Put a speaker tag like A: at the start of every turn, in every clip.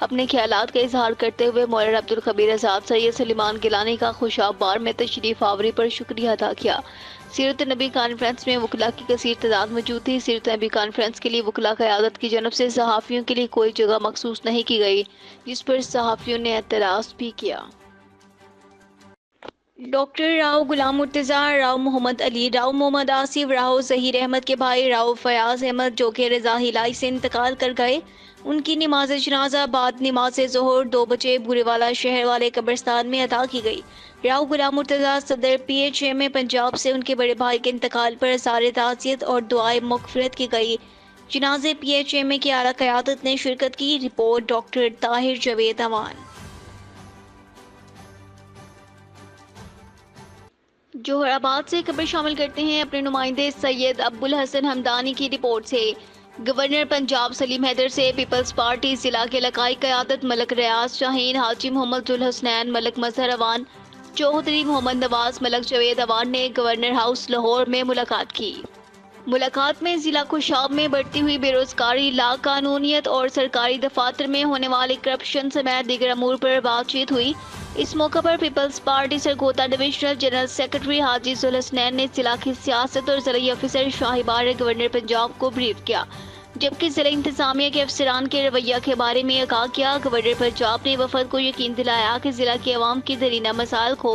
A: اپنے خیالات کا اظہار کرتے ہوئے مولانا عبدالخبیر آزاد سید سلیمان گیلانی کا خوشاب بار میں تشریف آوری پر شکریہ ادا کیا۔ سیرت نبی کانفرنس میں وکلاء کی کثیر تعداد موجود تھی۔ سیرت نبی کانفرنس کے لیے وکلاء قیادت کی جانب سے صحافیوں کے لیے کوئی جگہ مخصوص نہیں کی گئی، جس پر صحافیوں نے اعتراض بھی کیا۔ ڈاکٹر راؤ غلام مرتضیٰ، راؤ محمد علی، راؤ محمد آصف، راؤ ظہیر احمد کے بھائی راؤ فیاض احمد جو کہ رضا ہلائی سے انتقال کر گئے، ان کی نماز جنازہ بعد نماز ظہر 2 بجے بھورے والا شہر والے قبرستان میں ادا کی گئی۔ راؤ غلام مرتضیٰ صدر پی ایچ ایم پنجاب سے ان کے بڑے بھائی کے انتقال پر اظہار تعزیت اور دعائے مغفرت کی گئی۔ جنازے پی ایچ ایم کی اعلیٰ قیادت نے شرکت کی۔ رپورٹ ڈاکٹر طاہر جاوید امان۔ جوہر آباد سے خبر شامل کرتے ہیں اپنے نمائندے سید ابو الحسن حمدانی کی رپورٹ سے۔ گورنر پنجاب سلیم حیدر سے پیپلز پارٹی ضلع کے علاقائی قیادت ملک ریاض شاہین، حاجی محمد ذوالحسنین، ملک مظہر اوان، چودھری محمد نواز، ملک جاوید اوان نے گورنر ہاؤس لاہور میں ملاقات کی۔ ملاقات میں ضلع کوشاب میں بڑھتی ہوئی بے روزگاری، لا قانونیت اور سرکاری دفاتر میں ہونے والی کرپشن سمیت دیگر امور پر بات چیت ہوئی۔ اس موقع پر Peoples Party Sargodha divisional general secretary Haji Zulhasnain نے ضلع کی سیاست اور ضلعی افسر شاہبار گورنر پنجاب کو بریف کیا، جبکہ ضلع انتظامیہ کے افسران کے رویہ کے بارے میں آگاہ کیا۔ گورنر پنجاب نے وفد کو یقین دلایا کہ ضلع کے عوام کی دیرینہ مسائل کو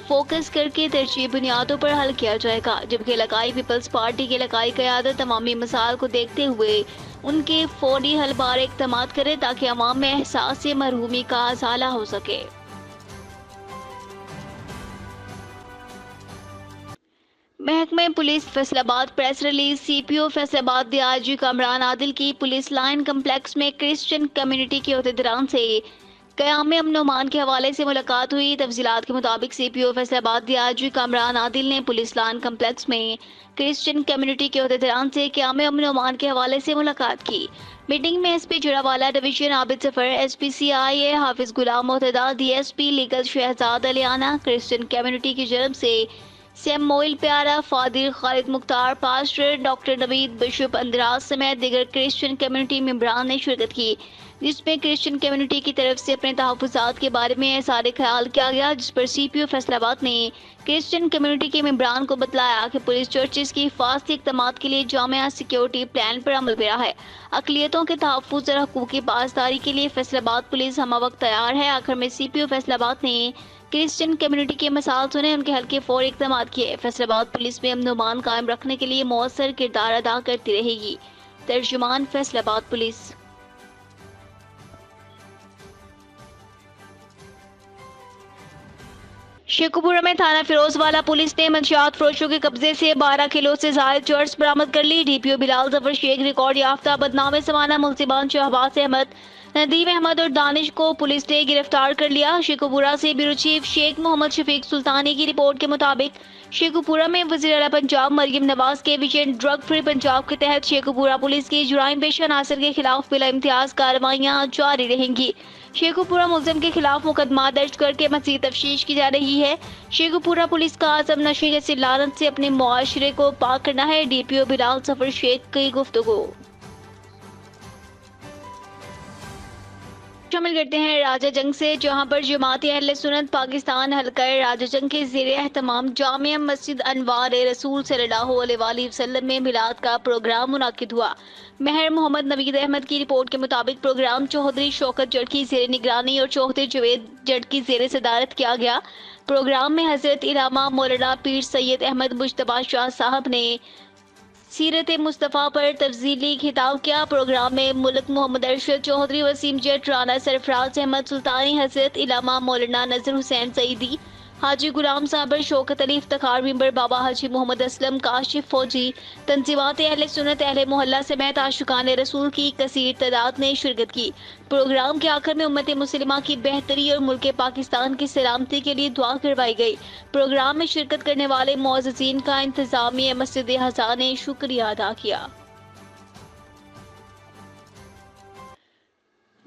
A: فوکس کر کے ترجیحی بنیادوں پر حل کیا جائے گا، جبکہ علاقائی پیپلز پارٹی کی علاقائی قیادت عوامی مسائل کو دیکھتے ہوئے ان کے فوری حل بار اقدامات کرے تاکہ عوام میں احساس محرومی کا ازالہ ہو سکے۔ محکمہ پولیس فیصل آباد پریس ریلیز۔ سی پی او فیصل آباد ڈی آئی جی کامران عادل کی پولیس لائن کمپلیکس میں کرسچن کمیونٹی کے عہدیداران سے قیام امن و امان کے حوالے سے ملاقات ہوئی۔ تفصیلات کے مطابق سی پی او فیصل آباد ڈی آئی جی کامران عادل نے پولیس لائن کمپلیکس میں کرسچن کمیونٹی کے عہدیداران سے قیام امن و امان کے حوالے سے ملاقات کی۔ میٹنگ میں S P Jaranwala division Abid Zafar, S P C I A Hafiz Ghulam Muhtada, D S P legal Shahzad Aliana, Christian community کی جانب سے Samuel Pyara, father Khalid Mukhtar, pastor doctor Naveed, bishop Andraz سمیت دیگر کرسچن کمیونٹی ممبران نے شرکت کی، جس میں کرسچن کمیونٹی کی طرف سے اپنے تحفظات کے بارے میں اظہار خیال کیا گیا، جس پر سی پی او فیصل آباد نے کرسچن کمیونٹی کے ممبران کو بتلایا کہ پولیس چرچز کی حفاظتی اقدامات کے لیے جامع سیکیورٹی پلان پر عمل پیرا ہے۔ اقلیتوں کے تحفظ اور حقوق کی پاسداری کے لیے فیصل آباد پولیس ہمہ وقت تیار ہے۔ آخر میں سی پی او فیصل آباد نے کرسچن کمیونٹی کے مسائل سنے، ان کے حل کے فوری اقدامات کیے۔ فیصل آباد پولیس میں امن و امان قائم رکھنے کے لیے مؤثر کردار ادا کرتی رہے گی۔ ترجمان فیصل آباد پولیس۔ شیخوپورہ میں تھانہ فیروز والا پولیس نے منشیات فروشوں کے قبضے سے 12 کلو سے زائد چرس برآمد کر لی۔ ڈی پی او بلال ظفر شیخ، ریکارڈ یافتہ بدنام سمانہ ملزمان شہباز احمد، ندیم احمد اور دانش کو پولیس نے گرفتار کر لیا۔ شیخوپورہ سے بیورو چیف شیخ محمد شفیق سلطانی کی رپورٹ کے مطابق شیخوپورہ میں وزیر اعلیٰ پنجاب مریم نواز کے ویژن ڈرگ فری پنجاب کے تحت شیخوپورہ پولیس کی جرائم پیشہ عناصر کے خلاف بلا امتیاز کارروائیاں جاری رہیں گی۔ شیخوپورہ ملزم کے خلاف مقدمہ درج کر کے مزید تفتیش کی جا رہی ہے۔ شیخوپورہ پولیس کا عزم نشے جیسی لعنت سے اپنے معاشرے کو پاک کرنا ہے۔ ڈی پی او بلال ظفر شیخ کی گفتگو۔ شامل کرتے ہیں راجہ جنگ سے، جہاں پر جماعت اہل سنت پاکستان حلقہ راجہ جنگ کے زیر اہتمام جامع مسجد انوار رسول صلی اللہ علیہ وآلہ وسلم میں میلاد کا پروگرام منعقد ہوا۔ مہر محمد نوید احمد کی رپورٹ کے مطابق پروگرام چودھری شوکت جٹ کی زیر نگرانی اور چودھری جوید جٹ کی زیر صدارت کیا گیا۔ پروگرام میں حضرت علامہ مولانا پیر سید احمد مجتبیٰ شاہ صاحب نے سیرت مصطفیٰ پر تفصیلی خطاب کیا۔ پروگرام میں ملک محمد ارشد چودھری، وسیم جٹ، رانا سرفراز احمد سلطانی، حضرت علامہ مولانا نذر حسین سعیدی، حاجی غلام صابر، شوکت علی افتخار ممبر، بابا حاجی محمد اسلم، کاشف فوجی، تنظیمات اہل سنت اہل محلہ سمیت عاشقان رسول کی کثیر تعداد نے شرکت کی۔ پروگرام کے آخر میں امت مسلمہ کی بہتری اور ملک پاکستان کی سلامتی کے لیے دعا کروائی گئی۔ پروگرام میں شرکت کرنے والے معززین کا انتظامیہ مسجد حضا نے شکریہ ادا کیا۔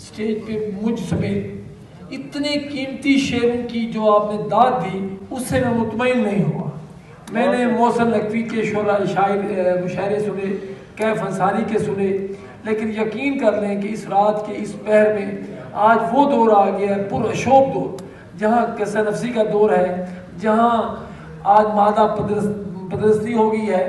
B: اسٹیج پہ مجھ سمیت اتنے قیمتی شعروں کی جو آپ نے داد دی اس سے میں مطمئن نہیں ہوا. میں نے محسن نقوی کے مشاعرے سنے, کیف انصاری کے سنے, لیکن یقین کر لیں کہ اس رات کے اس پہر میں آج وہ دور آ گیا ہے, پرشوب دور, جہاں قصہ نفسی کا دور ہے, جہاں آج مادہ پرستی ہو گئی ہے.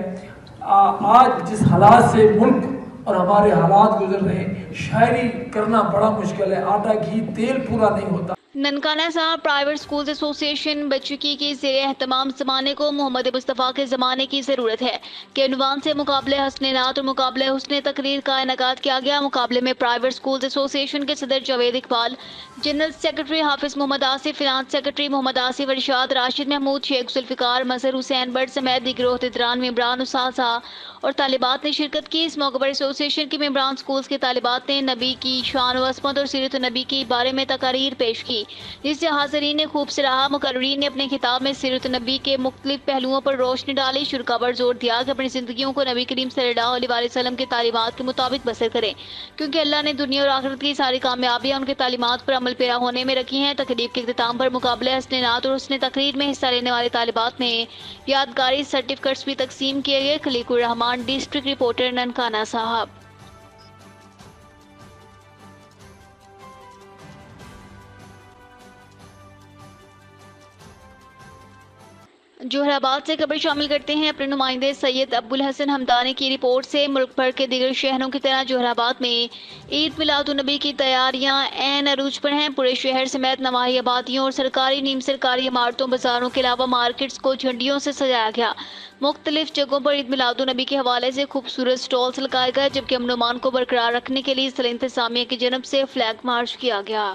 B: آج جس حالات سے ملک اور ہمارے حالات گزر رہے ہیں, شاعری کرنا بڑا مشکل ہے, آٹا گھی تیل پورا نہیں ہوتا.
A: ننکانہ صاحب پرائیویٹ اسکولز ایسوسی ایشن بچکی کے زیر اہتمام زمانے کو محمد مصطفیٰ کے زمانے کی ضرورت ہے کے عنوان سے مقابلے حسن نعت اور مقابلے حسن تقریر کا انعقاد کیا گیا. مقابلے میں پرائیویٹ اسکولز ایسوسی ایشن کے صدر جاوید اقبال, جنرل سیکرٹری حافظ محمد Asif, finance secretary Muhammad Asif Irshad, Rashid Mahmood, Sheikh Zulfiqar, Mazhar Hussain but سمیت دیگر عہدیداران, ممبران, اساتذہ اور طالبات نے شرکت کی. اس موقع پر ایسوسی ایشن کی ممبران اسکولز کے طالبات نے نبی کی شان و عظمت اور سیرت النبی کے بارے میں تقاریر پیش کی, جس سے حاضرین نے خوب سراہا. مقررین نے اپنے خطاب میں سیرت النبی کے مختلف پہلوؤں پر روشنی ڈالی. شرکا پر زور دیا کہ اپنی زندگیوں کو نبی کریم صلی اللہ علیہ وسلم کے تعلیمات کے مطابق بسر کریں, کیونکہ اللہ نے دنیا اور آخرت کی ساری کامیابیاں ان کے تعلیمات پر عمل پیرا ہونے میں رکھی ہیں. تقریب کے اختتام پر مقابلے حسن نعت اور حسن تقریر میں حصہ لینے والے طالبات میں یادگاری سرٹیفکیٹس بھی تقسیم کیے گئے. خلیق الرحمان, ڈسٹرکٹ رپورٹر, ننکانہ صاحب. جوہر آباد سے خبر شامل کرتے ہیں اپنے نمائندے سید ابو الحسن حمدانی کی رپورٹ سے. ملک بھر کے دیگر شہروں کی طرح جوہر آباد میں عید میلاد النبی کی تیاریاں عین عروج پر ہیں. پورے شہر سمیت نواحی آبادیوں اور سرکاری نیم سرکاری عمارتوں, بازاروں کے علاوہ مارکیٹس کو جھنڈیوں سے سجایا گیا. مختلف جگہوں پر عید میلاد النبی کے حوالے سے خوبصورت سٹالز لگائے گئے, جبکہ امن و امان کو برقرار رکھنے کے لیے ضلع انتظامیہ کی جانب سے فلیگ مارچ کیا گیا.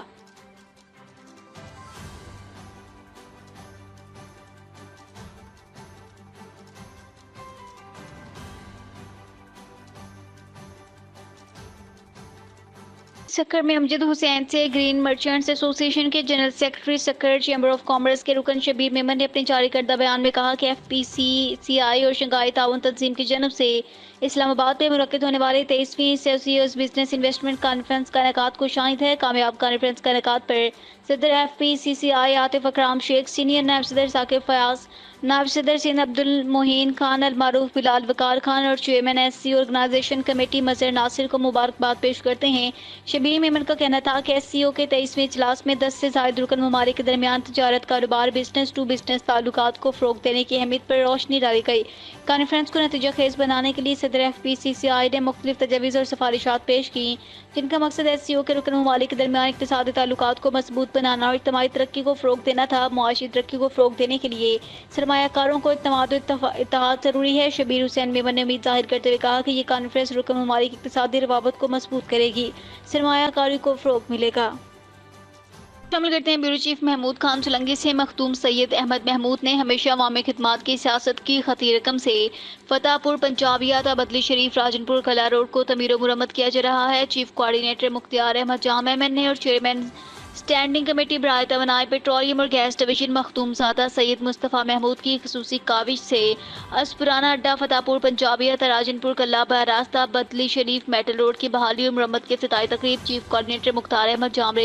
A: سکر میں امجد حسین سے گرین مرچنٹس ایسوسی ایشن کے general secretary Sukkur chamber of commerce کے رکن شبیر میمن نے اپنے جاری کردہ بیان میں کہا کہ FPCCI اور شنگھائی تعاون تنظیم کی جانب سے اسلام آباد میں منعقد ہونے والے 23ویں سیلسیوس بزنس انویسٹمنٹ کانفرنس کا انعقاد کو شاہد ہے. کامیاب کانفرنس کا انعقاد پر صدر FPCCI عاطف اکرام شیخ, سینئر نائب صدر ثاقب فیاض, نائب صدر سید عبد المعین خان, المعروف بلال وقار خان اور چیئرمین SC آرگنائزیشن کمیٹی مظہر ناصر کو مبارکباد پیش کرتے ہیں. شبیر میمن کا کہنا تھا کہ SCO کے 23ویں اجلاس میں 10 سے زائد رکن ممالک کے درمیان تجارت, کاروبار, بزنس ٹو بزنس تعلقات کو فروغ دینے کی اہمیت پر روشنی ڈالی گئی. کانفرنس کو نتیجہ خیز بنانے کے لیے صدر FPCCI نے مختلف تجاویز اور سفارشات پیش کی, جن کا مقصد SCO کے رکن ممالک کے درمیان اقتصادی تعلقات کو مضبوط بنانا اور اجتماعی ترقی کو فروغ دینا تھا. معاشی ترقی کو فروغ دینے کے لیے سرمایہ کاروں کو اعتماد و اتحاد ضروری ہے. شبیر حسین میمن نے امید ظاہر کرتے ہوئے کہا کہ یہ کانفرنس رکن ممالک کی اقتصادی روابط کو مضبوط کرے گی, سرمایہ کاری کو فروغ ملے گا. شامل کرتے ہیں بیورو چیف محمود خان سولنگی سے. مخدوم سید احمد محمود نے ہمیشہ عوامی خدمات کی سیاست کی خطی رقم سے فتح پور پنجابیہ تا بدلی شریف راجن پور کلا روڈ کو تعمیر و مرمت کیا جا رہا ہے. چیف کوآرڈینیٹر مختار احمد جام MN اور چیئرمین اسٹینڈنگ کمیٹی برائے توانائی پیٹرولیم اور گیس ڈویژن مخدوم زادہ سید مصطفیٰ محمود کی خصوصی کاوش سے اسپرانہ اڈا فتح پور پنجابیہ تا راجن پور کلا براہ راستہ بدلی شریف میٹل روڈ کی بحالی اور مرمت کی افتتاحی تقریب چیف کوآرڈینیٹر مختار احمد جام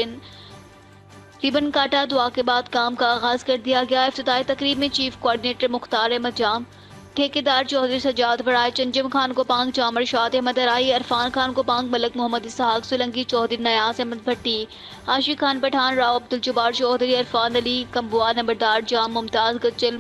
A: ریبن کاٹا دعا کے بعد کام کا آغاز کر دیا گیا. افتتاحی تقریب میں چیف کوآرڈینیٹر مختار احمد جام, ٹھیکیدار چودھری سجاد برائے, چنجم خان کو پانگ, جام ارشاد احمد ارائی, عرفان خان کو پانگ, ملک محمد اسحاق سولنگی, چودھری نیاز احمد بھٹی, عاشق خان پٹھان, راؤ عبدالجبار چودھری, عرفان علی کمبوا, نمبردار جام, ممتاز گجل,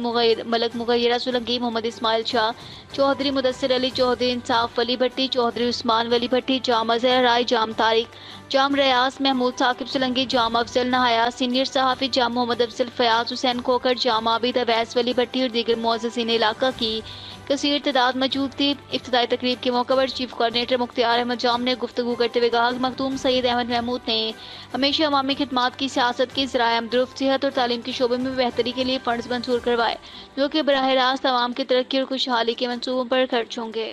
A: ملک مغیرہ سولنگی, محمد اسماعیل شاہ چودھری, مدثر علی چودھری, انصاف ولی بھٹی, چودھری عثمان ولی بھٹی, جام اظہر ارائی, جام طارق, جام ریاض محمود, ثاقب سولنگی, جام افضل نہایا, سینئر صحافی جام محمد افضل, فیاض حسین کھوکر, جام عابد, اویس ولی بھٹی اور دیگر معززین علاقہ کی کثیر تعداد موجود تھی. افتتاحی تقریب کے موقع پر چیف کوآرڈینیٹر مختار احمد جام نے گفتگو کرتے ہوئے کہا کہ مخدوم سید احمد محمود نے ہمیشہ عوامی خدمات کی سیاست کی ذرائع آمدرفت, صحت اور تعلیم کے شعبے میں بہتری کے لیے فنڈز منظور کروائے, جو کہ براہ راست عوام کی ترقی اور خوشحالی کے منصوبوں پر خرچ ہوں گے.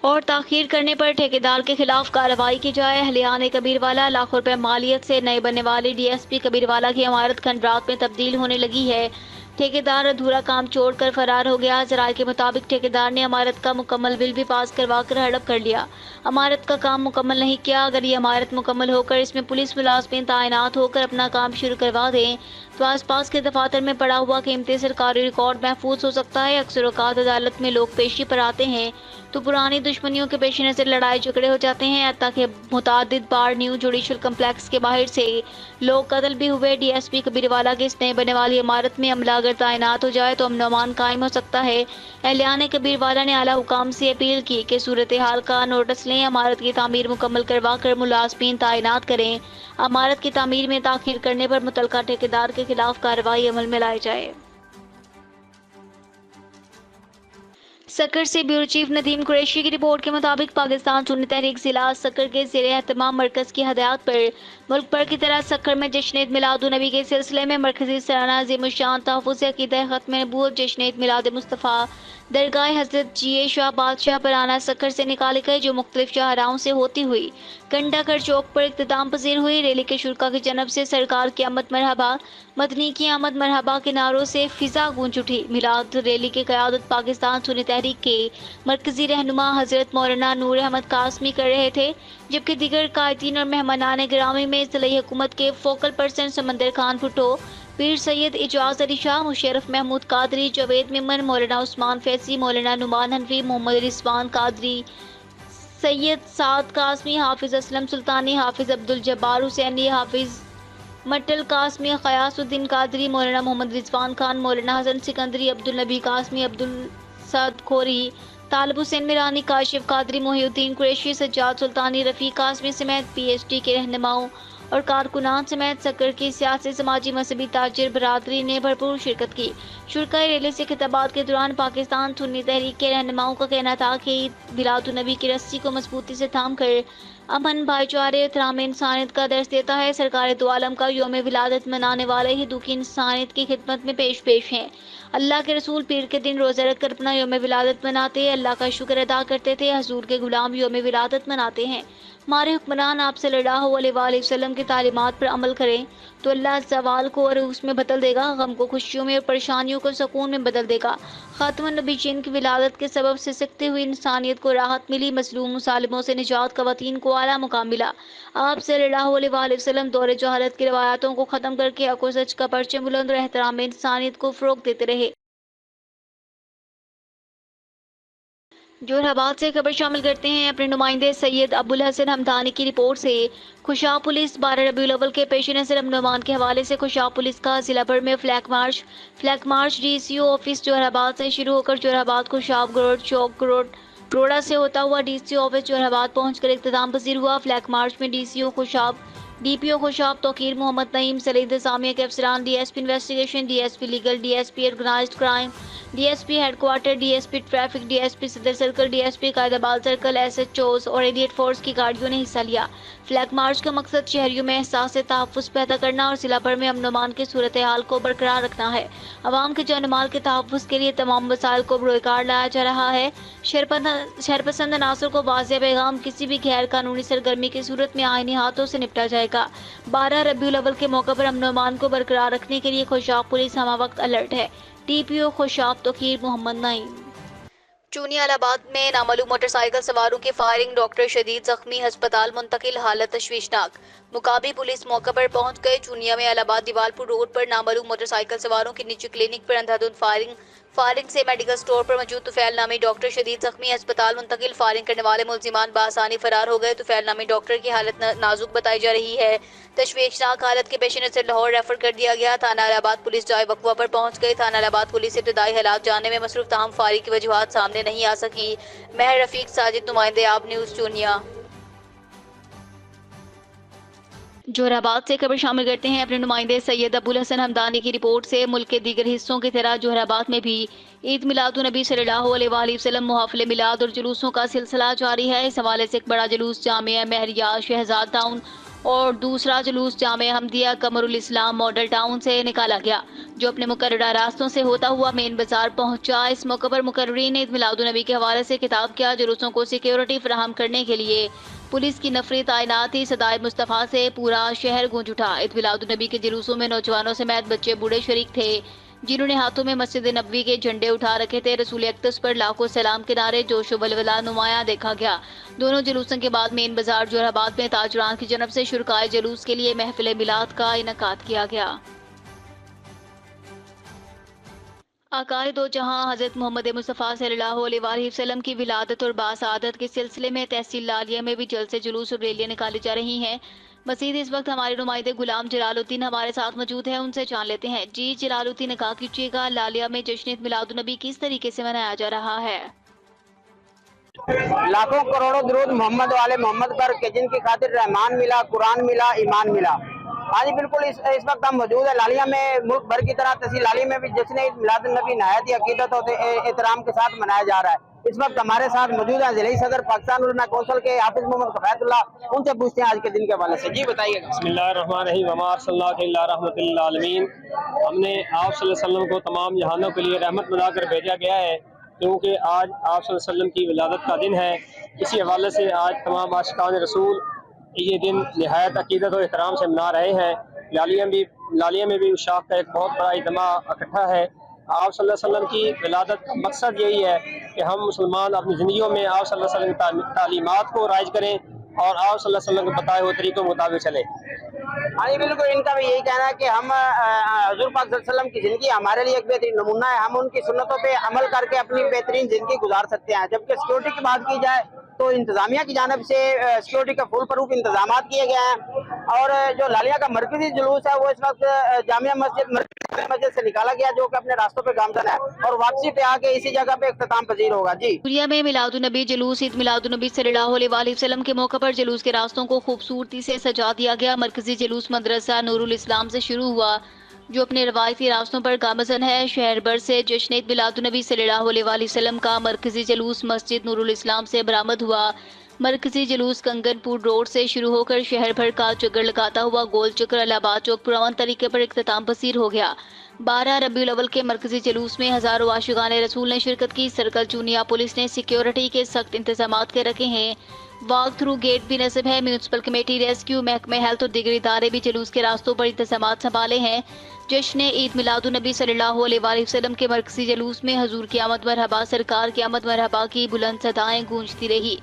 A: اور تاخیر کرنے پر ٹھیکیدار کے خلاف کارروائی کی جائے۔ اہلیان کبیروالا لاکھوں روپے مالیت سے نئے بننے والی ڈی ایس پی کبیروالا کی عمارت کھنڈرات میں تبدیل ہونے لگی ہے۔ ٹھیکیدار ادھورا کام چھوڑ کر فرار ہو گیا۔ ذرائع کے مطابق ٹھیکیدار نے عمارت کا مکمل بل بھی پاس کروا کر ہڑپ کر لیا۔ عمارت کا کام مکمل نہیں کیا۔ اگر یہ عمارت مکمل ہو کر اس میں پولیس ملازمین تعینات ہو کر اپنا کام شروع کروا دیں تو آس پاس کے دفاتر میں پڑا ہوا قیمتی سرکاری ریکارڈ محفوظ ہو سکتا ہے۔ اکثر اوقات عدالت میں لوگ پیشی پر آتے ہیں تو پرانی دشمنیوں کے پیش نظر لڑائی جھگڑے ہو جاتے ہیں، حتیٰ کہ متعدد بار نیو جوڈیشل کمپلیکس کے باہر سے لوگ قتل بھی ہوئے۔ ڈی ایس پی کبیروالا کی اس نئے بننے والی عمارت میں عملہ اگر تعینات ہو جائے تو امن و امان قائم ہو سکتا ہے۔ اہلیان کبیروالا نے اعلیٰ حکام سے اپیل کی کہ صورتحال کا نوٹس لیں، عمارت کی تعمیر مکمل کروا کر ملازمین تعینات کریں۔ عمارت کی تعمیر میں تاخیر کرنے پر متعلقہ ٹھیکیدار کے خلاف کارروائی عمل میں لائی جائے۔ سکر سے بیورو چیف ندیم قریشی کی رپورٹ کے مطابق پاکستان سنی تحریک ضلع سکر کے زیر اہتمام مرکز کی ہدایات پر ملک بھر کی طرح سکر میں جشن عید میلاد النبی کے سلسلے میں مرکزی سالانہ عظیم الشان تحفظ عقیدہ ختم نبوت جشن عید میلاد مصطفیٰ درگاہ حضرت جی شاہ بادشاہ پرانا سکر سے نکالے گئے، جو مختلف شاہراہوں سے ہوتی ہوئی گنڈا گھر چوک پر اختتام پذیر ہوئی۔ ریلی کے شرکا کی جانب سے سرکار کی آمد مرحبا، مدنی کی آمد مرحبا کے نعروں سے فضا گونج اٹھی۔ میلاد ریلی کی قیادت پاکستان سنی تحریک کے مرکزی رہنما حضرت مولانا نور احمد قاسمی کر رہے تھے، جبکہ دیگر قائدین اور مہمانان گرامی میں ضلعی حکومت کے فوکل پرسن سمندر خان بھٹو، پیر سید اجاز علی شاہ، مشرف محمود قادری، جاوید ممن، مولانا عثمان فیضی، مولانا نعمان حنفی، محمد رضوان قادری، سید سعد قاسمی، حافظ اسلم سلطانی، حافظ عبدالجبار حسینی، حافظ مٹل قاسمی، قیاس الدین قادری، مولانا محمد رضوان خان، مولانا حسن سکندری، عبدالنبی قاسمی، عبدالصاد کھوری، طالب حسین میرانی، کاشف قادری، محی الدین قریشی، سجاد سلطانی، رفیق قاسمی سمیت پی ایچ ڈی کے رہنماؤں اور کارکنان سمیت سکر کی سیاسی، سماجی، مذہبی تاجر برادری نے بھرپور شرکت کی۔ شرکائے ریلی سے خطابات کے دوران پاکستان سنی تحریک کے رہنماؤں کا کہنا تھا کہ عید میلاد النبی کی رسی کو مضبوطی سے تھام کر امن، بھائی چارے، احترام انسانیت کا درس دیتا ہے۔ سرکار دو عالم کا یوم ولادت منانے والے ہی دکھی انسانیت کی خدمت میں پیش ہیں۔ اللہ کے رسول پیر کے دن روزہ رکھ کر اپنا یوم ولادت مناتے، اللہ کا شکر ادا کرتے تھے۔ حضور کے غلام یوم ولادت مناتے ہیں۔ ہمارے حکمران آپ صلی اللہ علیہ وآلہ وسلم کی تعلیمات پر عمل کریں تو اللہ زوال کو عروس میں بدل دے گا، غم کو خوشیوں میں اور پریشانیوں کو سکون میں بدل دے گا۔ خاتم النبی جن کی ولادت کے سبب سے سکتے ہوئی انسانیت کو راحت ملی، مظلوم مظالموں سے نجات، خواتین کو اعلیٰ مقام ملا۔ آپ صلی اللہ علیہ وآلہ وسلم دور جہالت کی روایاتوں کو ختم کر کے حق و سچ کا پرچم بلند اور احترام انسانیت کو فروغ دیتے رہے۔ جوہر آباد سے خبر شامل کرتے ہیں اپنے نمائندے سید ابوالحسن حمدانی کی رپورٹ سے۔ خوشاب پولیس 12 ربیع الاول کے پیش نظر امن و امان کے حوالے سے خوشاب پولیس کا ضلع بھر میں flag march D C O office Jauharabad سے شروع ہو کر جوہر آباد خوشاب گروڑ چوک روڑا سے ہوتا ہوا ڈی سی او آفس جوہر آباد پہنچ کر اختتام پذیر ہوا۔ فلیگ مارچ میں ڈی پی او خوشاب توقیر محمد نعیم، ضلعی انتظامیہ کے افسران، D S P investigation, D S P legal, D S P organised crime, D S P headquarter, D S P traffic, D S P Saddar circle, D S P Quaidabad circle, S H Os اور elite force کی گاڑیوں نے حصہ لیا۔ Flag march کا مقصد شہریوں میں احساس تحفظ پیدا کرنا اور ضلع بھر میں امن و امان کی صورتحال کو برقرار رکھنا ہے۔ عوام کے جان و مال کے تحفظ کے لیے تمام وسائل کو بروئے لایا جا رہا ہے۔ شرپسند عناصر کو واضح پیغام، کسی بھی غیر قانونی سرگرمی کی صورت میں آئینی ہاتھوں سے نپٹا جائے گا۔ 12 ربیع الاول کے موقع پر امن و امان کو برقرار رکھنے کے لیے خوشاب پولیس ہمہ وقت الرٹ ہے۔ ڈی پی او خوشاب توقیر محمد نعیم۔ چونی آباد میں نامعلوم موٹر سائیکل سواروں کی فائرنگ، ڈاکٹر شدید زخمی، ہسپتال منتقل، حالت تشویشناک۔ مقامی پولیس موقع پر پہنچ گئے۔ چونیا میں آباد دیوال پور روڈ پر نامعلوم موٹر سائیکل سواروں کی نجی کلینک پر اندھادھند فائرنگ سے میڈیکل سٹور پر موجود طفیل نامی ڈاکٹر شدید زخمی، ہسپتال منتقل۔ فائرنگ کرنے والے ملزمان بآسانی فرار ہو گئے۔ طفیل نامی ڈاکٹر کی حالت نازک بتائی جا رہی ہے۔ تشویشناک حالت کے پیش نظر لاہور ریفر کر دیا گیا۔ تھانہ آباد پولیس جائے وقوع پر پہنچ گئی۔ تھانہ آباد پولیس ابتدائی حالات جاننے میں مصروف، تاہم فائرنگ کی وجوہات سامنے نہیں آ سکی۔ مہر رفیق ساجد، نمائندے آپ نیوز چونیا۔ جوہر آباد سے خبر شامل کرتے ہیں اپنے نمائندے سید ابوالحسن حمدانی کی رپورٹ سے۔ ملک کے دیگر حصوں کی طرح جوہر آباد میں بھی عید میلاد النبی صلی اللہ علیہ وآلہ وسلم محافل میلاد اور جلوسوں کا سلسلہ جاری ہے۔ اس حوالے سے ایک بڑا جلوس جامعہ مہریہ شہزاد ٹاؤن اور دوسرا جلوس جامع حمدیہ قمرالاسلام ماڈل ٹاؤن سے نکالا گیا جو اپنے مقررہ راستوں سے ہوتا ہوا مین بازار پہنچا۔ اس موقع پر مقررین نے عید میلاد النبی کے حوالے سے خطاب کیا۔ جلوسوں کو سیکیورٹی فراہم کرنے کے لیے پولیس کی نفری تعینات تھی۔ صدائے مصطفیٰ سے پورا شہر گونج اٹھا۔ عید میلاد النبی کے جلوسوں میں نوجوانوں سمیت بچے بوڑھے شریک تھے جنہوں نے ہاتھوں میں مسجد نبوی کے جھنڈے اٹھا رکھے تھے۔ رسول اقدس پر لاکھوں سلام کے نعرے، جوش و ولولہ نمایاں دیکھا گیا۔ دونوں جلوسوں کے بعد مین بازار جوہر آباد میں تاجران کی جانب سے شرکائے جلوس کے لیے محفل میلاد کا انعقاد کیا گیا۔ عقائد و جہاں حضرت محمد مصطفیٰ صلی اللہ علیہ وآلہ وسلم کی ولادت اور باسعادت کے سلسلے میں تحصیل لالیہ میں بھی جلسے جلوس اور ریلیاں نکالی جا رہی ہیں۔ مزید اس وقت ہمارے نمائندے غلام جلال الدین ہمارے ساتھ موجود ہیں، ان سے جان لیتے ہیں۔ جی جلال الدین، عطا کیجیے گا لالیہ میں جشن عید میلاد النبی کس طریقے سے منایا جا رہا ہے؟
C: لاکھوں کروڑوں درود محمد والے محمد پر کہ جن کی خاطر رحمان ملا، قرآن ملا، ایمان ملا۔ ہاں جی بالکل، اس وقت ہم موجود ہیں لالیہ میں۔ ملک بھر کی طرح تحصیل لالیہ میں بھی جشن عید میلاد النبی نہایت ہی عقیدت اور احترام کے ساتھ منایا جا رہا ہے۔ اس وقت ہمارے ساتھ موجود ہیں ضلعی صدر پاکستان علماء کونسل کے حافظ محمد کفایت اللہ، ان سے پوچھتے ہیں آج کے دن کے حوالے سے۔ جی بتائیے گا۔
D: بسم اللہ الرحمن الرحیم، وما صلی اللہ علیہ رحمۃ للعالمین۔ ہم نے آپ صلی اللہ علیہ وسلم کو تمام جہانوں کے لیے رحمت بنا کر بھیجا گیا ہے، کیونکہ آج آپ صلی اللہ علیہ وسلم کی ولادت کا دن ہے۔ اسی حوالے سے آج تمام عاشقان رسول یہ دن نہایت عقیدت و احترام سے منا رہے ہیں۔ لالیہ میں بھی شاخ کا ایک بہت بڑا اجتماع اکٹھا ہے۔ آپ صلی اللہ علیہ وسلم کی ولادت کا مقصد یہی ہے کہ ہم مسلمان اپنی زندگیوں میں آپ صلی اللہ علیہ وسلم کی تعلیمات کو رائج کریں اور آپ صلی اللہ علیہ وسلم کے بتائے ہوئے طریقوں کے مطابق چلیں۔
C: ہاں جی بالکل، ان کا بھی یہی کہنا ہے کہ ہم حضور پاک صلی اللہ علیہ وسلم کی زندگی ہمارے لیے ایک بہترین نمونہ ہے۔ ہم ان کی سنتوں پہ عمل کر کے اپنی بہترین زندگی گزار سکتے ہیں۔ جبکہ سیکورٹی کی بات کی جائے تو انتظامیہ کی جانب سے سیکورٹی کا فل پروف انتظامات کیے گئے ہیں، اور جو لالیہ کا مرکزی جلوس ہے وہ اس وقت جامعہ مسجد سے نکالا گیا، جو کہ اپنے راستوں پہ گامزن ہے، اور واپسی پہ آ کے اسی جگہ پہ اختتام پذیر ہوگا۔ جی
A: سوریا میں میلاد النبی جلوس عید میلاد النبی صلی اللہ علیہ وآلہ وسلم کے موقع پر جلوس کے راستوں کو خوبصورتی سے سجا دیا گیا۔ مرکزی جلوس مدرسہ نور الاسلام سے شروع ہوا جو اپنے روایتی راستوں پر گامزن ہے۔ شہر بھر سے جشن عید میلاد النبی صلی اللہ علیہ وآلہ وسلم کا مرکزی جلوس مسجد نور الاسلام سے برآمد ہوا۔ مرکزی جلوس کنگن پور روڈ سے شروع ہو کر شہر بھر کا چکر لگاتا ہوا گول چکر الہ آباد چوک پرامن طریقے پر اختتام پذیر ہو گیا۔ 12 ربیع الاول کے مرکزی جلوس میں ہزاروں عاشقان رسول نے شرکت کی۔ سرکل چونیا پولیس نے سیکیورٹی کے سخت انتظامات کے رکھے ہیں۔ واک تھرو گیٹ بھی نصب ہے۔ میونسپل کمیٹی، ریسکیو محکمہ ہیلتھ اور دیگر ادارے بھی جلوس کے راستوں پر انتظامات سنبھالے ہیں۔ جشن عید میلاد النبی صلی اللہ علیہ وآلہ وسلم کے مرکزی جلوس میں حضور کی آمد مرحبا، سرکار کی آمد مرحبا کی بلند صدائیں گونجتی رہی۔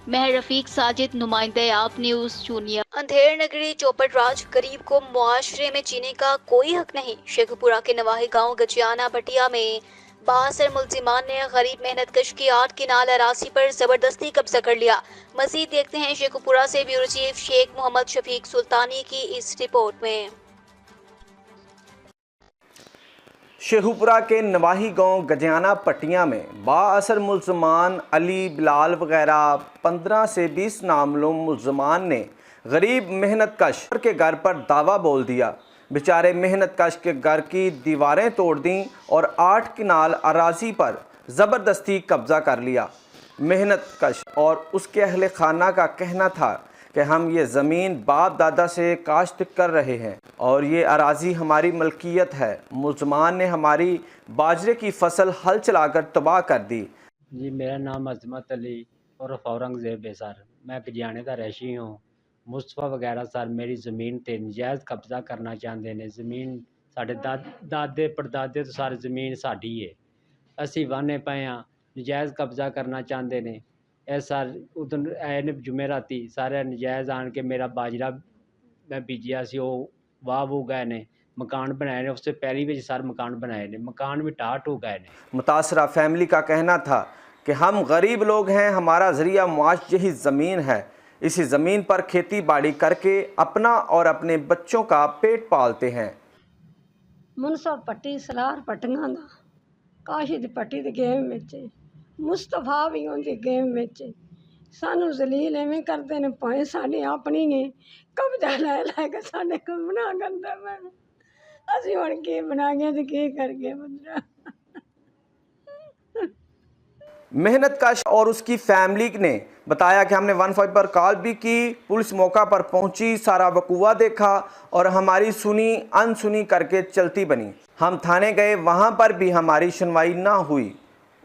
A: مہر رفیق ساجد، نمائندہ آپ نیوز چونیا۔ اندھیر نگری چوپٹ راج، غریب کو معاشرے میں جینے کا کوئی حق نہیں۔ شیخ پورہ کے نواحی گاؤں گجیانہ بھٹیا میں بااثر ملزمان نے غریب محنت کش کی 8 کنال اراضی پر زبردستی قبضہ کر لیا۔ مزید دیکھتے ہیں شیخ پورہ سے بیورو چیف شیخ محمد شفیق سلطانی کی اس رپورٹ میں۔
E: شیخوپورہ کے نواحی گاؤں گجیانہ پٹیاں میں بااثر ملزمان علی، بلال وغیرہ 15 سے 20 نامعلوم ملزمان نے غریب محنت کش کے گھر پر دعویٰ بول دیا۔ بیچارے محنت کش کے گھر کی دیواریں توڑ دیں اور 8 کنال اراضی پر زبردستی قبضہ کر لیا۔ محنت کش اور اس کے اہل خانہ کا کہنا تھا کہ ہم یہ زمین باپ دادا سے کاشت کر رہے ہیں اور یہ اراضی ہماری ملکیت ہے۔ ملزمان نے ہماری باجرے کی فصل ہل چلا کر تباہ کر دی۔
F: جی میرا نام عظمت علی اور اورنگزیب ہے سر، میں گجیانے کا رہشی ہوں۔ مصطفیٰ وغیرہ سر میری زمین تے نجائز قبضہ کرنا چاہتے ہیں۔ زمین ساڈے دادے پردادے تو ساری زمین ساڈی ہے، اسی وانے پے ہاں، نجائز قبضہ کرنا چاہتے ہیں۔ اے سر ادھر اے جمعراتی سارے نجائز آن کے میرا باجرا میں بیجیا سی وہ واہ وو گئے نے، مکان بنائے نے، اس سے پہلی بھی سر مکان بنائے نے، مکان بھی ٹاٹ ہو گئے نے۔
E: متاثرہ فیملی کا کہنا تھا کہ ہم غریب لوگ ہیں، ہمارا ذریعہ معاش یہی زمین ہے، اسی زمین پر کھیتی باڑی کر کے اپنا اور اپنے بچوں کا پیٹ پالتے ہیں۔
G: منصف پٹی سلار پٹیاں دا کاشد پٹی دے گیم وچ مصطفیٰ بھی ان دی گیم وچ سانو ذلیل ایویں کرتے نے، پائیں ساڈی اپنی ہے، قبضہ لے لے کے ساڈے کو گناہ کردا میں اسی ہن کی بنا گئے تے کی کر گئے بندہ۔
E: محنت کش اور اس کی فیملی نے بتایا کہ ہم نے 15 پر کال بھی کی، پولیس موقع پر پہنچی، سارا وقوع دیکھا اور ہماری سنی انسنی کر کے چلتی بنی۔ ہم تھانے گئے، وہاں پر بھی ہماری سنوائی نہ ہوئی۔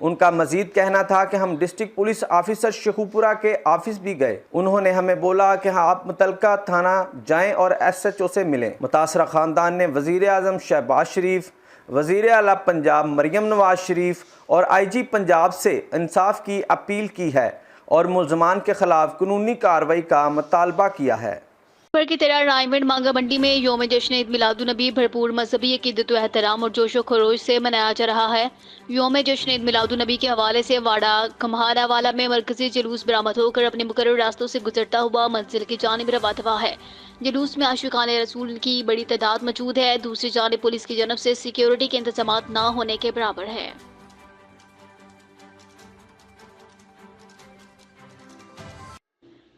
E: ان کا مزید کہنا تھا کہ ہم ڈسٹرکٹ پولیس آفیسر شیخوپورہ کے آفس بھی گئے، انہوں نے ہمیں بولا کہ آپ متعلقہ تھانہ جائیں اور SHO سے ملیں۔ متاثرہ خاندان نے وزیر اعظم شہباز شریف، وزیر اعلیٰ پنجاب مریم نواز شریف اور IG پنجاب سے انصاف کی اپیل کی ہے اور ملزمان کے خلاف قانونی کارروائی کا مطالبہ کیا ہے۔
A: پر کی طرح رائمنڈ مانگا منڈی میں یوم جشن عید میلاد النبی بھرپور مذہبی عقیدت و احترام اور جوش و خروش سے منایا جا رہا ہے۔ یوم جشن عید میلاد النبی کے حوالے سے واڑہ کمہارا والا میں مرکزی جلوس برآمد ہو کر اپنے مقرر راستوں سے گزرتا ہوا منزل کی جانب رواں دوا ہے۔ جلوس میں عاشقان رسول کی بڑی تعداد موجود ہے، دوسری جانب پولیس کی جانب سے سیکیورٹی کے انتظامات نہ ہونے کے برابر ہے۔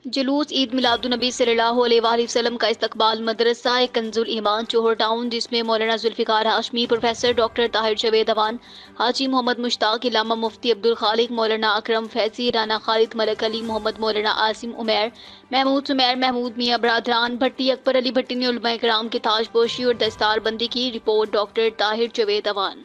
A: جلوس عید میلاد النبی صلی اللہ علیہ وآلہ وسلم کا استقبال مدرسہ کنز الایمان چوہر ٹاؤن، جس میں مولانا ذوالفقار ہاشمی، پروفیسر ڈاکٹر طاہر جاوید اوان، حاجی محمد مشتاق، علامہ مفتی عبدالخالق، مولانا اکرم فیضی، رانا خالد، ملک علی محمد، مولانا عاصم عمیر، محمود سمیر، محمود میاں برادران بھٹی، اکبر علی بھٹی نے علماء کرام کی تاج پوشی اور دستار بندی کی۔ Report doctor Tahir Javed Awan.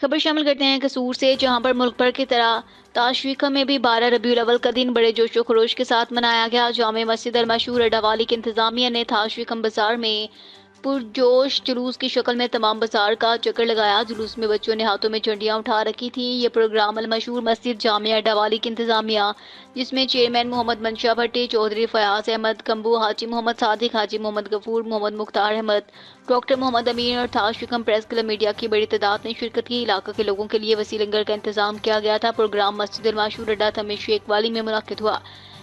A: خبر شامل کرتے ہیں قصور سے، جہاں پر ملک بھر کی طرح تاشویقہ میں بھی 12 ربیع الاول کا دن بڑے جوش و خروش کے ساتھ منایا گیا۔ جامع مسجد المشہور اڈاوالی کی انتظامیہ نے تاشویقہ بازار میں پرجوش جلوس کی شکل میں تمام بازار کا چکر لگایا۔ جلوس میں بچوں نے ہاتھوں میں جھنڈیاں اٹھا رکھی تھیں۔ یہ پروگرام المشہور مسجد جامع اڈاوالی کی انتظامیہ، جس میں چیئرمین محمد منشا بھٹی، چودھری فیاض احمد کمبو، حاجی محمد صادق، حاجی محمد غفور، محمد مختار احمد، ڈاکٹر محمد امین اور تاشویقہ پریس کلب میڈیا کی بڑی تعداد نے شرکت کی۔ علاقہ کے لوگوں کے لیے وسیع لنگر کا انتظام کیا گیا تھا۔ پروگرام مسجد المشہور اڈا تھمیں شیخ والی میں منعقد ہوا،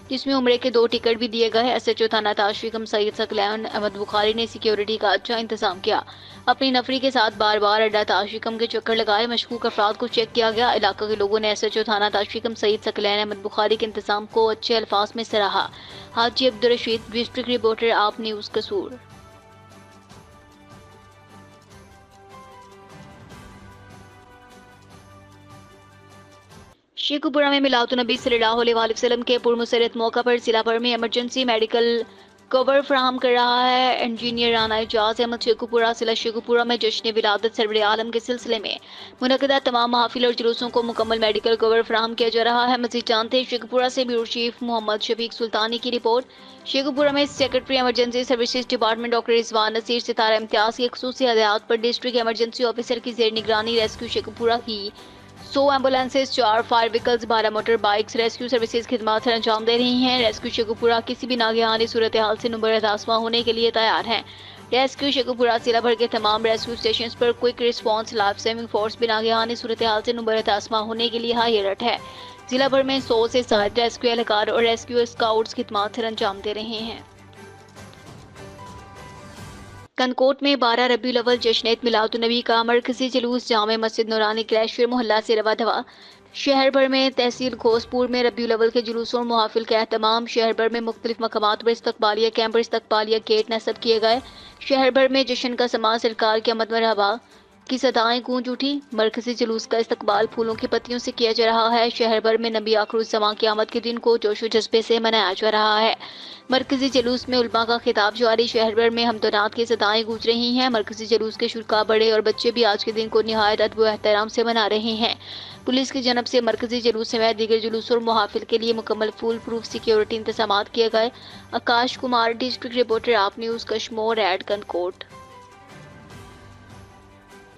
A: جس میں عمرے کے 2 ٹکٹ بھی دیے گئے۔ SHO تھانہ تاشویقہ سید ثقلین احمد بخاری نے سیکیورٹی کا اچھا انتظام کیا، اپنی نفری کے ساتھ بار بار اڈا تاشویقہ کے چکر لگائے، مشکوک افراد کو چیک کیا گیا۔ علاقہ کے لوگوں نے SHO تھانہ تاشویقہ سید ثقلین احمد بخاری کے انتظام کو اچھے الفاظ میں سراہا۔ حاجی عبدالرشید، ڈسٹرکٹ رپورٹر، آپ نیوز قصور۔ شیخوپورہ میں میلاد النبی صلی اللہ علیہ وآلہ وسلم کے پرمسرت موقع پر ضلع بھر میں ایمرجنسی میڈیکل کور فراہم کر رہا ہے۔ انجینئر رانا اعجاز احمد شیخوپورہ ضلع شیخوپورہ میں جشن ولادت سرور عالم کے سلسلے میں منعقدہ تمام محافل اور جلوسوں کو مکمل میڈیکل کور فراہم کیا جا رہا ہے۔ مزید جانتے ہیں شیخوپورہ سے بیورو چیف محمد شفیق سلطانی کی رپورٹ۔ شیخوپورہ میں secretary emergency services department doctor Rizwan Naseer Sitara Imtiaz کی خصوصی ہدایات پر ڈسٹرکٹ ایمرجنسی آفیسر کی زیر نگرانی ریسکیو شیخوپورہ کی 100 ambulances, 4 fire vehicles, 12 motor bikes rescue services خدمات سر انجام دے رہی ہیں۔ ریسکیو شیخوپورہ کسی بھی ناگہانی صورتحال سے نمبر آسما ہونے کے لیے تیار ہیں۔ ریسکیو شیخوپورہ ضلع بھر کے تمام ریسکیو اسٹیشنز پر quick response life saving force بھی ناگہانی صورتحال سے نمبر آسما ہونے کے لیے ہائی الرٹ ہے۔ ضلع بھر میں 100 سے زائد ریسکیو اہلکار اور ریسکیو اسکاؤٹس خدمات سر انجام دے رہے ہیں۔ کنکوٹ میں 12 ربیع الاول جشن عید میلاد النبی کا مرکزی جلوس جامع مسجد نورانی کلیشور محلہ سے رواں دوا۔ شہر بھر میں تحصیل گھوسپور میں ربیع الاول کے جلوسوں اور محافل کا اہتمام۔ شہر بھر میں مختلف مقامات پر استقبالیہ کیمپ اور استقبالیہ گیٹ نصب کیے گئے۔ شہر بھر میں جشن کا سماع سرکار کی آمد مرحبا کی صدائیں گونج اٹھی۔ مرکزی جلوس کا استقبال پھولوں کی پتیوں سے کیا جا رہا ہے۔ شہر بھر میں نبی آخر الزماں کی آمد کے دن کو جوش و جذبے سے منایا جا رہا ہے۔ مرکزی جلوس میں علماء کا خطاب جاری۔ شہر بھر میں حمد و نعت کی صدائیں گونج رہی ہیں۔ مرکزی جلوس کے شرکاء بڑے اور بچے بھی آج کے دن کو نہایت ادب و احترام سے منا رہے ہیں۔ پولیس کی جانب سے مرکزی جلوس سمیت دیگر جلوس اور محافل کے لیے مکمل فول پروف سیکیورٹی انتظامات کیے گئے۔ آکاش کمار، ڈسٹرکٹ رپورٹر، آپ نیوز کشمور ایڈ کنکوٹ۔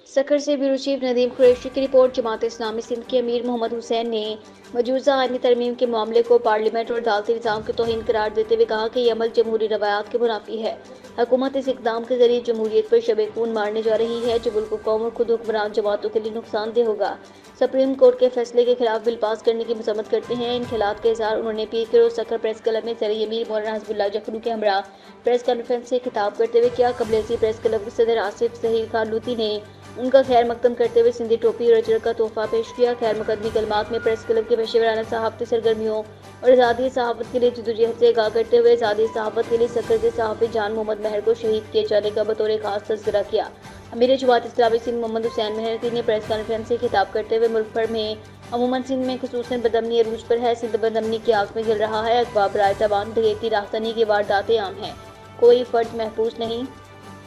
A: سکر سے بیورو چیف ندیم قریشی کی رپورٹ۔ جماعت اسلامی سندھ کے امیر محمد حسین نے مجوزہ آئینی ترمیم کے معاملے کو پارلیمنٹ اور عدالتی نظام کی توہین قرار دیتے ہوئے کہا کہ یہ عمل جمہوری روایات کے منافی ہے۔ حکومت اس اقدام کے ذریعے جمہوریت پر شب خون مارنے جا رہی ہے، جو ملک و قوم اور خود حکمران جماعتوں کے لیے نقصان دہ ہوگا۔ سپریم کورٹ کے فیصلے کے خلاف بل پاس کرنے کی مذمت کرتے ہیں۔ ان خیالات کا اظہار انہوں نے پیر کے روز سکر پریس کلب میں زرعی امیر مولانا حزب اللہ جکھنو کے ہمراہ پریس کانفرنس سے خطاب کرتے ہوئے کیا۔ قبل ازیں پریس کلب کے صدر آصف ظہیر خان لوتی نے ان کا خیر مقدم کرتے ہوئے سندھی ٹوپی اور اجر کا تحفہ پیش کیا۔ خیر مقدمی کلمات میں پریس کلب کے پیشہ ورانہ صحافتی سرگرمیوں اور آزادی صحافت کے لیے جدوجہد سے آگاہ کرتے ہوئے آزادی صحافت کے لیے سرکردہ صحافی جان محمد مہر کو شہید کیے جانے کا بطور خاص تذکرہ کیا۔ امیر جماعت اسلامی سندھ محمد حسین مہرتی نے پریس کانفرنس سے خطاب کرتے ہوئے ملک بھر میں عموماً سندھ میں خصوصاً بدامنی عروج پر ہے۔ سندھ بدامنی کی آگ میں جل رہا ہے۔ اغوا، برائے تاوان، ڈکیتی، راہزنی کی وارداتیں عام ہیں، کوئی فرد محفوظ نہیں۔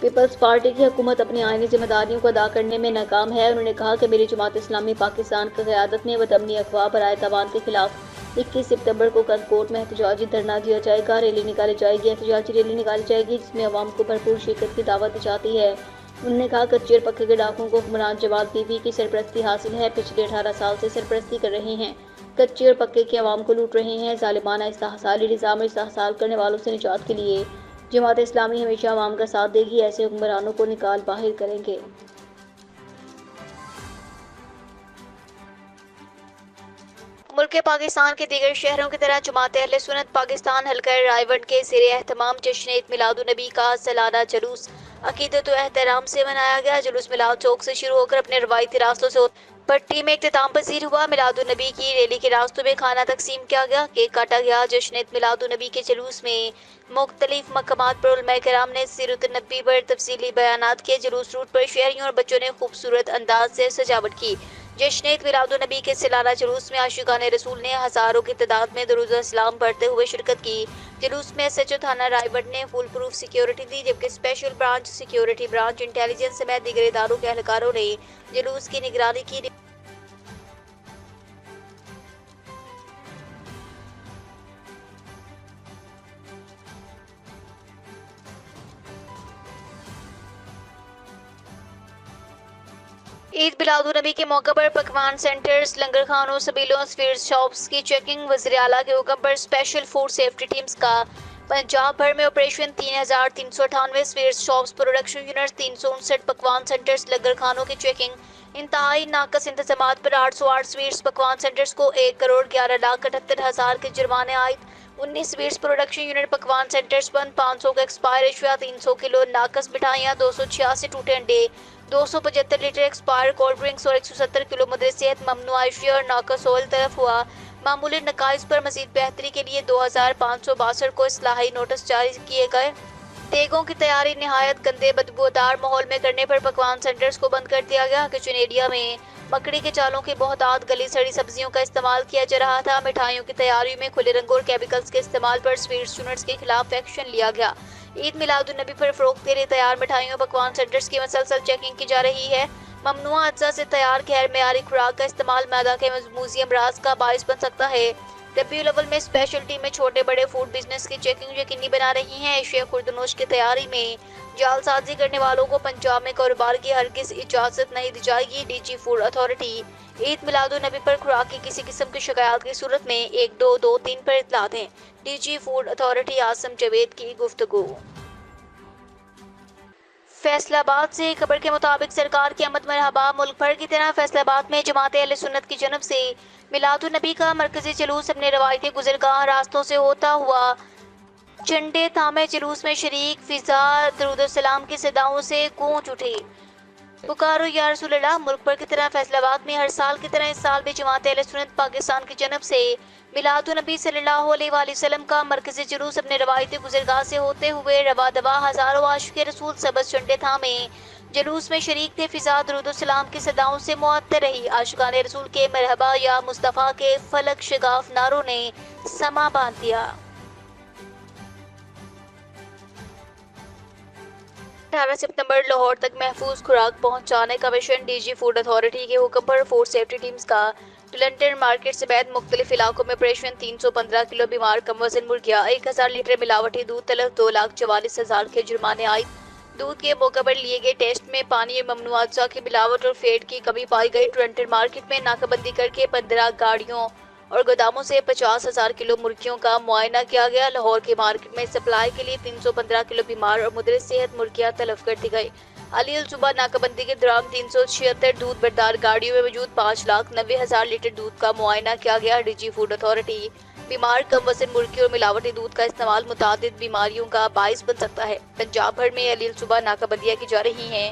A: پیپلز پارٹی کی حکومت اپنی آئینی ذمہ داریوں کو ادا کرنے میں ناکام ہے۔ انہوں نے کہا کہ میری جماعت اسلامی پاکستان کی قیادت نے بدامنی، اغوا، برائے تاوان کے خلاف 21 ستمبر کو کنکوٹ میں احتجاجی دھرنا دیا جائے گا، ریلی نکالی جائے گی، احتجاجی ریلی نکالی جائے گی جس میں عوام کو بھرپور شرکت کی دعوت دی جاتی ہے۔ انہوں نے کہا کچے اور پکے کے ڈاکوؤں کو حکمران جماعت پی پی کی سرپرستی حاصل ہے، پچھلے 18 سال سے سرپرستی کر رہے ہیں، کچے اور پکے کے عوام کو لوٹ رہے ہیں۔ ظالمانہ استحصالی نظام اور استحصال کرنے والوں سے نجات کے لیے جماعت اسلامی ہمیشہ عوام کا ساتھ دے گی، ایسے حکمرانوں کو نکال باہر کریں گے۔ ملک پاکستان کے دیگر شہروں کی طرح جماعت اہل سنت پاکستان حلقہ رائے گنج کے زیر اہتمام جشن عید میلاد النبی کا سالانہ جلوس عقیدت و احترام سے منایا گیا۔ جلوس میلاد چوک سے شروع ہو کر اپنے روایتی راستوں سے پٹی میں اختتام پذیر ہوا۔ میلاد النبی کی ریلی کے راستوں میں کھانا تقسیم کیا گیا، کیک کاٹا گیا۔ جشن عید میلاد النبی کے جلوس میں مختلف مقامات پر علماء کرام نے سیرت النبی پر تفصیلی بیانات کیے۔ جلوس روٹ پر شہریوں اور بچوں نے خوبصورت انداز سے سجاوٹ کی۔ جشن عید میلاد النبی کے سالانہ جلوس میں عاشقان رسول نے ہزاروں کی تعداد میں درود و اسلام پڑھتے ہوئے شرکت کی۔ جلوس میں ایس ایچ او تھانہ رائے گنج نے فول پروف سیکیورٹی دی، جبکہ special branch security branch intelligence سمیت دیگر اداروں کے اہلکاروں نے جلوس کی نگرانی کی۔ عید میلاد النبی کے موقع پر پکوان سینٹرز، لنگر خانوں، سبیلوں، سویٹس شاپس کی چیکنگ۔ وزیر اعلیٰ کے حکم پر اسپیشل فوڈ سیفٹی ٹیمز کا پنجاب بھر میں operation. 3398 sweets shops, production units, 359 پکوان سینٹرز، لنگر خانوں کی چیکنگ۔ انتہائی ناقص انتظامات پر 808 سویٹس پکوان سینٹرز کو 1,11,78,000 کے جرمانے عائد۔ 19 سویٹس پروڈکشن یونٹ پکوان سینٹرز بند۔ 500 کا ایکسپائر اشیاء، 300 کلو ناقص مٹھائیاں، 286 ٹوٹے انڈے، 275 لیٹر ایکسپائر کولڈ ڈرنکس اور 170 کلو مدر صحت ممنوع اشیاء اور ناقص آئل طرف ہوا۔ معمولی نقائص پر مزید بہتری کے لیے 2562 کو اصلاحی نوٹس جاری کیے گئے۔ دیگوں کی تیاری نہایت گندے بدبودار ماحول میں کرنے پر پکوان سینٹرز کو بند کر دیا گیا۔ کچن ایریا میں مکڑی کے جالوں کی بہتات، گلی سڑی سبزیوں کا استعمال کیا جا رہا تھا۔ مٹھائیوں کی تیاری میں کھلے رنگوں اور کیمیکلز کے استعمال پر سویٹس یونٹس کے خلاف ایکشن لیا گیا۔ عید میلاد النبی پر فروخت کے لیے تیار مٹھائیوں پکوان سینٹرز کی مسلسل چیکنگ کی جا رہی ہے۔ ممنوعہ اجزاء سے تیار غیر معیاری خوراک کا استعمال معدہ کے موذی امراض کا باعث بن سکتا ہے۔ ربیع الاول میں اسپیشل ٹیم میں چھوٹے بڑے فوڈ بزنس کی چیکنگ یقینی بنا رہی ہیں۔ اشیاء خوردنوش کی تیاری میں جعل سازی کرنے والوں کو پنجاب میں کاروبار کی ہرگز اجازت نہیں دی جائے گی۔ D G food authority Eid Milad النبی پر خوراک کی کسی قسم کی شکایات کی صورت میں 1223 پر اطلاع دیں۔ D G food authority Asim Javed کی گفتگو۔ فیصل آباد سے خبر کے مطابق سرکار کی آمد مرحبا۔ ملک بھر کی طرح فیصل آباد میں جماعت اہل سنت کی جانب سے میلاد النبی کا مرکزی جلوس اپنے روایتی گزرگاہ راستوں سے ہوتا ہوا جھنڈے تھامے جلوس میں شریک، فضا درود و سلام کی صداؤں سے گونج اٹھی۔ پکارو یا رسول اللہ۔ ملک بھر کی طرح فیصل آباد میں ہر سال کی طرح اس سال بھی جماعت اہل سنت پاکستان کی جانب سے میلاد النبی صلی اللہ علیہ وآلہ وسلم کا مرکزی جلوس اپنے روایتی گزرگاہ سے ہوتے ہوئے رواں دواں ہزاروں عاشق رسول سبز جھنڈے تھامے جلوس میں شریک تھے۔ فضا درود و سلام کی صداؤں سے معطر رہی۔ عاشقان رسول کے مرحبا یا مصطفیٰ کے فلک شگاف نعروں نے سما باندھ دیا۔ 18 ستمبر لاہور تک محفوظ خوراک پہنچانے کا مشن۔ ڈی جی فوڈ اتھارٹی کے حکم پر فوڈ سیفٹی ٹیمز کا ٹلنٹن مارکیٹ سمیت مختلف علاقوں میں آپریشن۔ 315 کلو بیمار کم وزن مرغیاں، 1000 لیٹر ملاوٹی دودھ تلف، 2,44,000 کے جرمانے عائد۔ دودھ کے موقع پر لیے گئے ٹیسٹ میں پانی اور ممنوع اجزاء کی ملاوٹ اور فیٹ کی کمی پائی گئی۔ ٹلنٹن مارکیٹ میں ناکہ بندی کر کے 15 گاڑیوں اور گوداموں سے 50,000 کلو مرغیوں کا معائنہ کیا گیا۔ لاہور کے مارکیٹ میں سپلائی کے لیے 315 کلو بیمار اور مدر صحت مرغیاں تلف کر دی گئی۔ علی الصبح ناکہ بندی کے دوران 376 دودھ بردار گاڑیوں میں موجود 5,90,000 لیٹر دودھ کا معائنہ کیا گیا۔ ڈی جی فوڈ اتھارٹی بیمار کم وزن مرغی اور ملاوٹی دودھ کا استعمال متعدد بیماریوں کا باعث بن سکتا ہے۔ پنجاب بھر میں علی الصبح ناکہ بندیاں کی جا رہی ہیں۔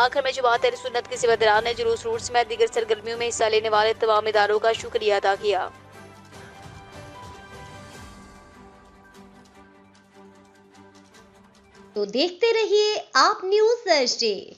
A: آخر میں جماعت اہل سنت کے سیوادران نے جلوس روٹ سمیت دیگر سرگرمیوں میں حصہ لینے والے تمام اداروں کا شکریہ ادا کیا۔
H: تو دیکھتے رہیے آپ نیوز ایچ ڈی۔